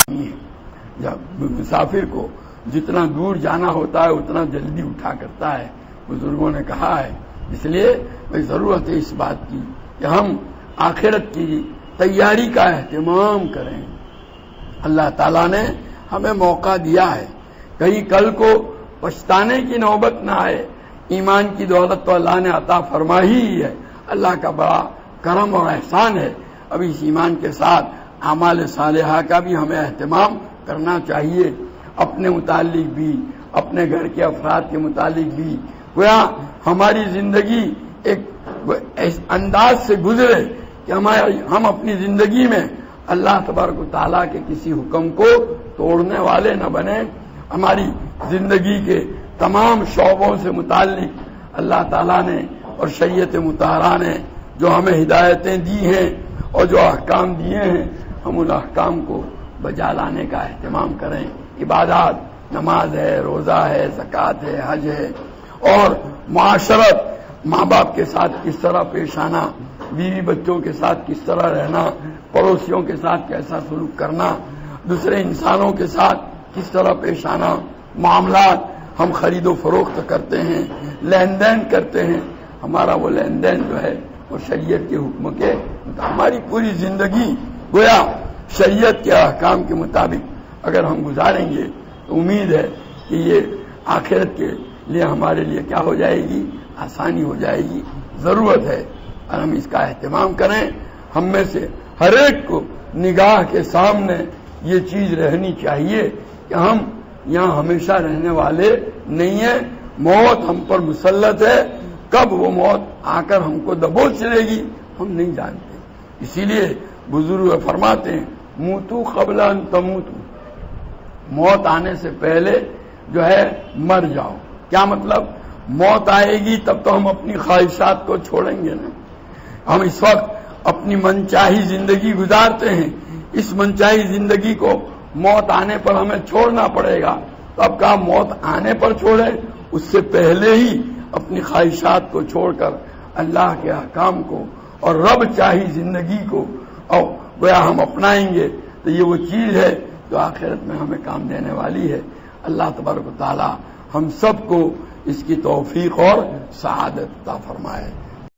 نہیں ہے. جب مسافر کو جتنا دور جانا ہوتا ہے اتنا جلدی اٹھا کرتا ہے, بزرگوں نے کہا ہے. اس لیے بھائی ضرورت ہے اس بات کی کہ ہم آخرت کی تیاری کا اہتمام کریں. اللہ تعالیٰ نے ہمیں موقع دیا ہے, کہیں کل کو پچھتانے کی نوبت نہ آئے. ایمان کی دولت تو اللہ نے عطا فرمائی ہی ہے, اللہ کا بڑا کرم اور احسان ہے. اب اس ایمان کے ساتھ اعمال صالحہ کا بھی ہمیں اہتمام کرنا چاہیے, اپنے متعلق بھی, اپنے گھر کے افراد کے متعلق بھی. گویا ہماری زندگی ایک انداز سے گزرے کہ ہم اپنی زندگی میں اللہ تبارک و تعالیٰ کے کسی حکم کو توڑنے والے نہ بنیں. ہماری زندگی کے تمام شعبوں سے متعلق اللہ تعالیٰ نے اور شریعت مطہرہ نے جو ہمیں ہدایتیں دی ہیں اور جو احکام دیے ہیں, ہم ان احکام کو بجا لانے کا اہتمام کریں. عبادات, نماز ہے, روزہ ہے, زکوٰۃ ہے, حج ہے, اور معاشرت, ماں باپ کے ساتھ کس طرح پیش آنا, بیوی بچوں کے ساتھ کس طرح رہنا, پڑوسیوں کے ساتھ کیسا سلوک کرنا, دوسرے انسانوں کے ساتھ کس طرح پیش آنا, معاملات, ہم خرید و فروخت کرتے ہیں, لین دین کرتے ہیں, ہمارا وہ لین دین جو ہے وہ شریعت کے حکم کے, ہماری پوری زندگی گویا شریعت کے احکام کے مطابق اگر ہم گزاریں گے تو امید ہے کہ یہ آخرت کے لیے ہمارے لیے کیا ہو جائے گی, آسانی ہو جائے گی. ضرورت ہے اور ہم اس کا اہتمام کریں. ہم میں سے ہر ایک کو نگاہ کے سامنے یہ چیز رہنی چاہیے کہ ہم یہاں ہمیشہ رہنے والے نہیں ہیں, موت ہم پر مسلط ہے. کب وہ موت آ کر ہم کو دبوچ لے گی ہم نہیں جانتے. اسی لیے بزرگ فرماتے ہیں موتو قبل ان تموتو, موت آنے سے پہلے جو ہے مر جاؤ. کیا مطلب؟ موت آئے گی تب تو ہم اپنی خواہشات کو چھوڑیں گے نا. ہم اس وقت اپنی منچاہی زندگی گزارتے ہیں, اس منچاہی زندگی کو موت آنے پر ہمیں چھوڑنا پڑے گا. تو اب کہا موت آنے پر چھوڑے, اس سے پہلے ہی اپنی خواہشات کو چھوڑ کر اللہ کے احکام کو اور رب چاہی زندگی کو اور گویا ہم اپنائیں گے تو یہ وہ چیز ہے جو آخرت میں ہمیں کام دینے والی ہے. اللہ تبارک و تعالی ہم سب کو اس کی توفیق اور سعادت عطا فرمائے.